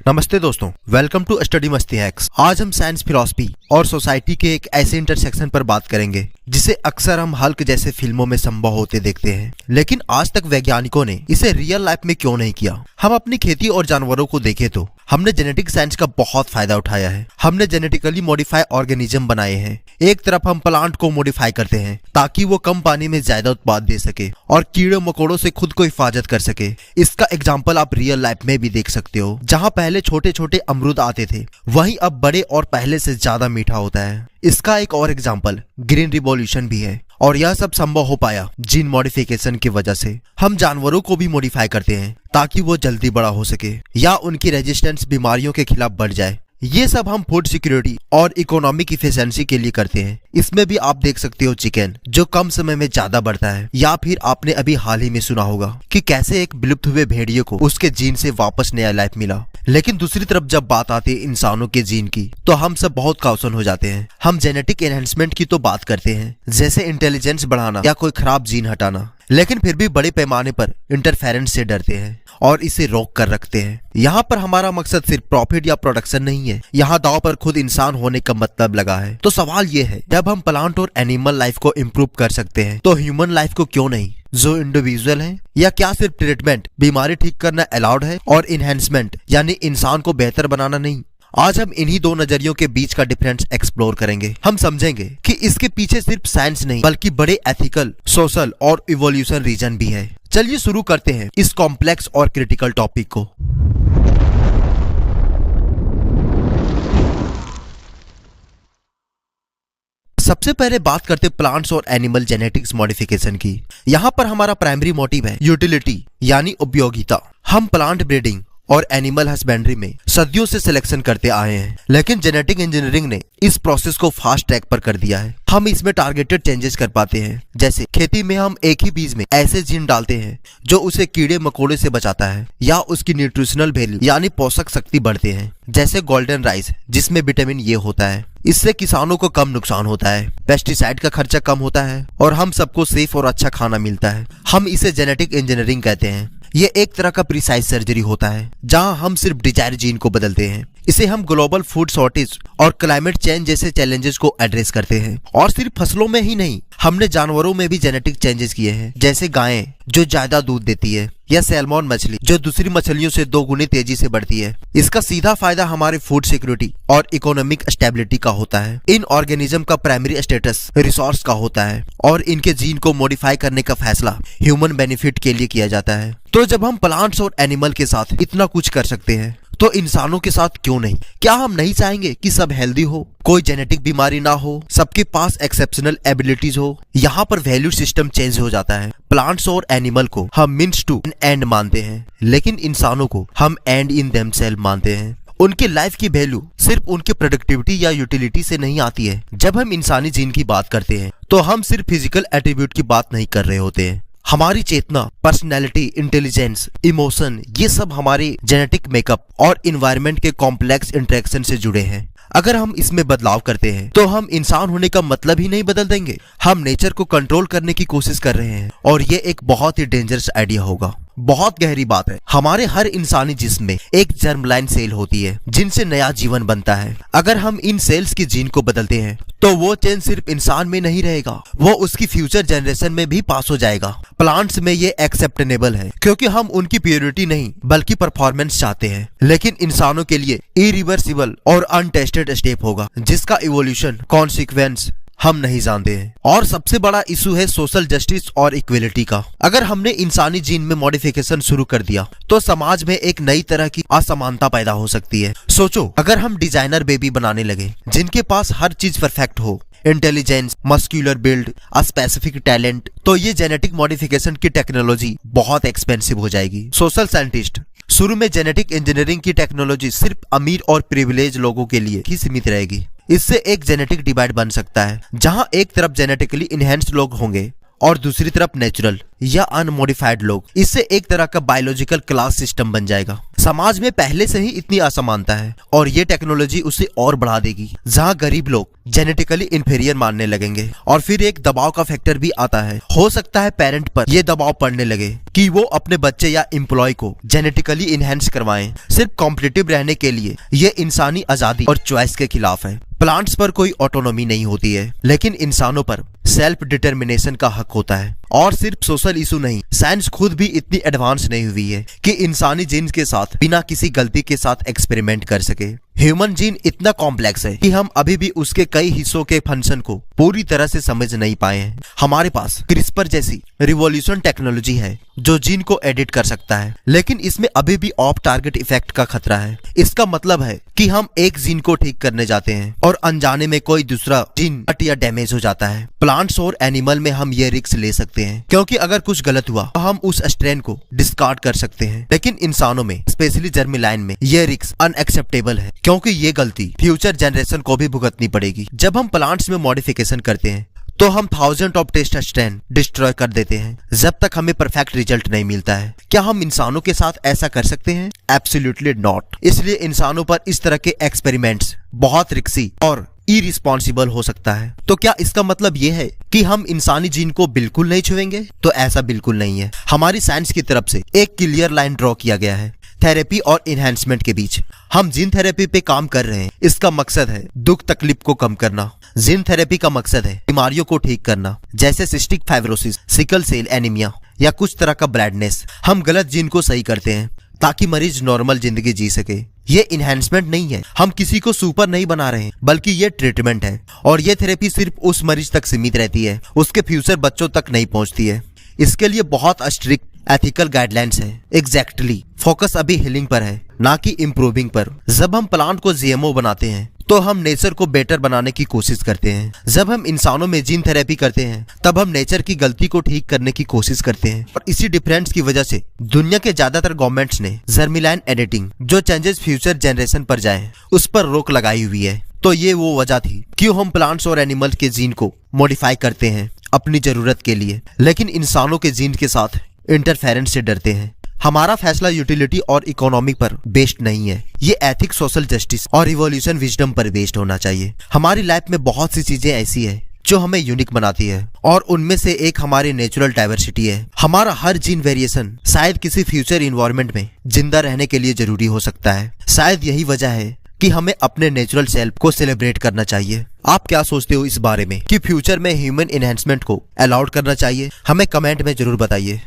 नमस्ते दोस्तों, welcome to study मस्ती हैक्स। आज हम साइंस, फिलॉसफी और सोसाइटी के एक ऐसे इंटरसेक्शन पर बात करेंगे जिसे अक्सर हम हल्क जैसे फिल्मों में संभव होते देखते हैं, लेकिन आज तक वैज्ञानिकों ने इसे रियल लाइफ में क्यों नहीं किया। हम अपनी खेती और जानवरों को देखें तो हमने जेनेटिक साइंस का बहुत फायदा उठाया है। हमने जेनेटिकली मॉडिफाई ऑर्गेनिज्म बनाए हैं। एक तरफ हम प्लांट को मॉडिफाई करते हैं ताकि वो कम पानी में ज्यादा उत्पाद दे सके और कीड़े मकोड़ों से खुद को हिफाजत कर सके। इसका एग्जाम्पल आप रियल लाइफ में भी देख सकते हो। जहाँ पहले छोटे छोटे अमरूद आते थे, वहीं अब बड़े और पहले से ज्यादा मीठा होता है। इसका एक और एग्जाम्पल ग्रीन रिवॉल्यूशन भी है, और यह सब संभव हो पाया जीन मॉडिफिकेशन की वजह से। हम जानवरों को भी मॉडिफाई करते हैं ताकि वो जल्दी बड़ा हो सके या उनकी रेजिस्टेंस बीमारियों के खिलाफ बढ़ जाए। ये सब हम फूड सिक्योरिटी और इकोनॉमिक इफिशिएंसी के लिए करते हैं। इसमें भी आप देख सकते हो चिकन जो कम समय में ज्यादा बढ़ता है, या फिर आपने अभी हाल ही में सुना होगा कि कैसे एक विलुप्त हुए भेड़िए को उसके जीन से वापस नया लाइफ मिला। लेकिन दूसरी तरफ जब बात आती है इंसानों के जीन की, तो हम सब बहुत कॉशन हो जाते हैं। हम जेनेटिक एनहेंसमेंट की तो बात करते हैं, जैसे इंटेलिजेंस बढ़ाना या कोई खराब जीन हटाना, लेकिन फिर भी बड़े पैमाने पर इंटरफेरेंस से डरते हैं और इसे रोक कर रखते हैं। यहाँ पर हमारा मकसद सिर्फ प्रॉफिट या प्रोडक्शन नहीं है, यहाँ दाव पर खुद इंसान होने का मतलब लगा है। तो सवाल ये है, जब हम प्लांट और एनिमल लाइफ को इम्प्रूव कर सकते हैं तो ह्यूमन लाइफ को क्यों नहीं? जो इंडिविजुअल है, या क्या सिर्फ ट्रीटमेंट बीमारी ठीक करना अलाउड है और इनहेंसमेंट यानी इंसान को बेहतर बनाना नहीं? आज हम इन्हीं दो नजरियों के बीच का डिफरेंस एक्सप्लोर करेंगे। हम समझेंगे कि इसके पीछे सिर्फ साइंस नहीं बल्कि बड़े एथिकल, सोशल और इवोल्यूशन रीजन भी है। चलिए शुरू करते हैं इस कॉम्प्लेक्स और क्रिटिकल टॉपिक को। सबसे पहले बात करते प्लांट्स और एनिमल जेनेटिक्स मॉडिफिकेशन की। यहाँ पर हमारा प्राइमरी मोटिव है यूटिलिटी यानी उपयोगिता। हम प्लांट ब्रीडिंग और एनिमल हस्बेंड्री में सदियों से सिलेक्शन करते आए हैं, लेकिन जेनेटिक इंजीनियरिंग ने इस प्रोसेस को फास्ट ट्रैक पर कर दिया है। हम इसमें टारगेटेड चेंजेस कर पाते हैं, जैसे खेती में हम एक ही बीज में ऐसे जीन डालते हैं जो उसे कीड़े मकोड़े से बचाता है, या उसकी न्यूट्रिशनल वैल्यू यानी पोषक शक्ति बढ़ते हैं, जैसे गोल्डन राइस जिसमें विटामिन ए होता है। इससे किसानों को कम नुकसान होता है, पेस्टिसाइड का खर्चा कम होता है और हम सबको सेफ और अच्छा खाना मिलता है। हम इसे जेनेटिक इंजीनियरिंग कहते हैं। ये एक तरह का प्रिसाइज सर्जरी होता है जहां हम सिर्फ डिजायर जीन को बदलते हैं। इसे हम ग्लोबल फूड शॉर्टेज और क्लाइमेट चेंज जैसे चैलेंजेस को एड्रेस करते हैं। और सिर्फ फसलों में ही नहीं, हमने जानवरों में भी जेनेटिक चेंजेस किए हैं, जैसे गायें जो ज्यादा दूध देती है, या सैल्मन मछली जो दूसरी मछलियों से 2 गुनी तेजी से बढ़ती है। इसका सीधा फायदा हमारे फूड सिक्योरिटी और इकोनॉमिक स्टेबिलिटी का होता है। इन ऑर्गेनिज्म का प्राइमरी स्टेटस रिसोर्स का होता है और इनके जीन को मॉडिफाई करने का फैसला ह्यूमन बेनिफिट के लिए किया जाता है। तो जब हम प्लांट्स और एनिमल के साथ इतना कुछ कर सकते हैं, तो इंसानों के साथ क्यों नहीं? क्या हम नहीं चाहेंगे कि सब हेल्दी हो, कोई जेनेटिक बीमारी ना हो, सबके पास एक्सेप्शनल एबिलिटीज हो? यहाँ पर वैल्यू सिस्टम चेंज हो जाता है। प्लांट्स और एनिमल को हम मीन्स टू एंड मानते हैं, लेकिन इंसानों को हम एंड इन देमसेल्फ मानते हैं। उनकी लाइफ की वैल्यू सिर्फ उनकी प्रोडक्टिविटी या यूटिलिटी से नहीं आती है। जब हम इंसानी जीन की बात करते हैं तो हम सिर्फ फिजिकल एट्रीब्यूट की बात नहीं कर रहे होते हैं। हमारी चेतना, पर्सनैलिटी, इंटेलिजेंस, इमोशन, ये सब हमारे जेनेटिक मेकअप और इन्वायरमेंट के कॉम्प्लेक्स इंटरेक्शन से जुड़े हैं। अगर हम इसमें बदलाव करते हैं तो हम इंसान होने का मतलब ही नहीं बदल देंगे। हम नेचर को कंट्रोल करने की कोशिश कर रहे हैं, और ये एक बहुत ही डेंजरस आइडिया होगा। बहुत गहरी बात है। हमारे हर इंसानी जिस्म में एक जर्मलाइन सेल होती है जिनसे नया जीवन बनता है। अगर हम इन सेल्स की जीन को बदलते हैं तो वो चेंज सिर्फ इंसान में नहीं रहेगा, वो उसकी फ्यूचर जनरेशन में भी पास हो जाएगा। प्लांट्स में ये एक्सेप्टेबल है क्योंकि हम उनकी प्योरिटी नहीं बल्कि परफॉर्मेंस चाहते हैं, लेकिन इंसानों के लिए इरिवर्सिबल और अनटेस्टेड स्टेप होगा जिसका इवोल्यूशन कॉन्सिक्वेंस हम नहीं जानते हैं। और सबसे बड़ा इशू है सोशल जस्टिस और इक्वलिटी का। अगर हमने इंसानी जीन में मॉडिफिकेशन शुरू कर दिया तो समाज में एक नई तरह की असमानता पैदा हो सकती है। सोचो, अगर हम डिजाइनर बेबी बनाने लगे जिनके पास हर चीज परफेक्ट हो, intelligence, muscular build, specific talent, तो ये जेनेटिक मॉडिफिकेशन की टेक्नोलॉजी बहुत एक्सपेंसिव हो जाएगी। सोशल साइंटिस्ट शुरू में जेनेटिक इंजीनियरिंग की टेक्नोलॉजी सिर्फ अमीर और प्रिविलेज लोगों के लिए ही सीमित रहेगी। इससे एक जेनेटिक डिवाइड बन सकता है जहां एक तरफ जेनेटिकली इनहेंस्ड लोग होंगे और दूसरी तरफ नेचुरल या अनमोडिफाइड लोग। इससे एक तरह का बायोलॉजिकल क्लास सिस्टम बन जाएगा। समाज में पहले से ही इतनी असमानता है और ये टेक्नोलॉजी उसे और बढ़ा देगी, जहाँ गरीब लोग जेनेटिकली इंफीरियर मानने लगेंगे। और फिर एक दबाव का फैक्टर भी आता है। हो सकता है पेरेंट पर यह दबाव पड़ने लगे कि वो अपने बच्चे या एम्प्लॉय को जेनेटिकली इनहेंस करवाएं सिर्फ कॉम्पिटिटिव रहने के लिए। ये इंसानी आजादी और चॉइस के खिलाफ है। प्लांट्स पर कोई ऑटोनॉमी नहीं होती है, लेकिन इंसानों पर सेल्फ डिटर्मिनेशन का हक होता है। और सिर्फ सोशल इशू नहीं, साइंस खुद भी इतनी एडवांस नहीं हुई है कि इंसानी जीन्स के साथ बिना किसी गलती के साथ एक्सपेरिमेंट कर सके। ह्यूमन जीन इतना कॉम्प्लेक्स है कि हम अभी भी उसके कई हिस्सों के फंक्शन को पूरी तरह से समझ नहीं पाए हैं। हमारे पास क्रिस्पर जैसी रिवॉल्यूशन टेक्नोलॉजी है जो जीन को एडिट कर सकता है, लेकिन इसमें अभी भी ऑफ टारगेट इफेक्ट का खतरा है। इसका मतलब है कि हम एक जीन को ठीक करने जाते हैं और अनजाने में कोई दूसरा जीन कट या डैमेज हो जाता है। प्लांट्स और एनिमल में हम ये रिस्क ले सकते हैं, क्योंकि अगर कुछ गलत हुआ तो हम उस स्ट्रेन को डिस्कार्ड कर सकते हैं। लेकिन इंसानों में, स्पेशली जर्मलाइन में, ये रिस्क अनएक्सेप्टेबल है, क्योंकि ये गलती फ्यूचर जनरेशन को भी भुगतनी पड़ेगी। जब हम प्लांट्स में मॉडिफिकेशन करते हैं तो हम thousand of test strain destroy कर देते हैं जब तक हमें परफेक्ट रिजल्ट नहीं मिलता है। क्या हम इंसानों के साथ ऐसा कर सकते हैं? Absolutely not. इसलिए इंसानों पर इस तरह के एक्सपेरिमेंट्स बहुत रिस्की और इरिस्पॉन्सिबल हो सकता है। तो क्या इसका मतलब ये है कि हम इंसानी जीन को बिल्कुल नहीं छुएंगे? तो ऐसा बिल्कुल नहीं है। हमारी साइंस की तरफ से एक क्लियर लाइन ड्रॉ किया गया है थेरेपी और इन्हेंसमेंट के बीच। हम जीन थेरेपी पे काम कर रहे हैं। इसका मकसद है दुख तकलीफ को कम करना। जीन थेरेपी का मकसद है बीमारियों को ठीक करना, जैसे cystic fibrosis, sickle cell anaemia या कुछ तरह का ब्लैडनेस। हम गलत जीन को सही करते हैं ताकि मरीज नॉर्मल जिंदगी जी सके। ये इन्हेंसमेंट नहीं है, हम किसी को सुपर नहीं बना रहे हैं, बल्कि ये ट्रीटमेंट है। और ये थेरेपी सिर्फ उस मरीज तक सीमित रहती है, उसके फ्यूचर बच्चों तक नहीं पहुंचती है। इसके लिए बहुत स्ट्रिक्ट एथिकल गाइडलाइंस है। एग्जैक्टली फोकस अभी हीलिंग पर है, ना कि इम्प्रूविंग पर। जब हम प्लांट को जीएमओ बनाते हैं तो हम नेचर को बेटर बनाने की कोशिश करते हैं। जब हम इंसानों में जीन थेरेपी करते हैं तब हम नेचर की गलती को ठीक करने की कोशिश करते हैं। और इसी डिफरेंस की वजह से दुनिया के ज्यादातर गवर्नमेंट्स ने जर्मलाइन एडिटिंग जो चेंजेस फ्यूचर जनरेशन पर जाए उस पर रोक लगाई हुई है। तो ये वो वजह थी क्यों हम प्लांट्स और एनिमल्स के जीन को मॉडिफाई करते हैं अपनी जरूरत के लिए, लेकिन इंसानों के जीन के साथ इंटरफेरेंस से डरते हैं। हमारा फैसला यूटिलिटी और इकोनॉमी पर बेस्ड नहीं है, ये एथिक्स, सोशल जस्टिस और रिवॉल्यूशन विजडम पर बेस्ड होना चाहिए। हमारी लाइफ में बहुत सी चीजें ऐसी है जो हमें यूनिक बनाती है और उनमें से एक हमारी नेचुरल डाइवर्सिटी है। हमारा हर जीन वेरिएशन शायद किसी फ्यूचर इन्वायरमेंट में जिंदा रहने के लिए जरूरी हो सकता है। शायद यही वजह है कि हमें अपने नेचुरल सेल्फ को सेलिब्रेट करना चाहिए। आप क्या सोचते हो इस बारे में कि फ्यूचर में ह्यूमन एनहांसमेंट को अलाउड करना चाहिए? हमें कमेंट में जरूर बताइए।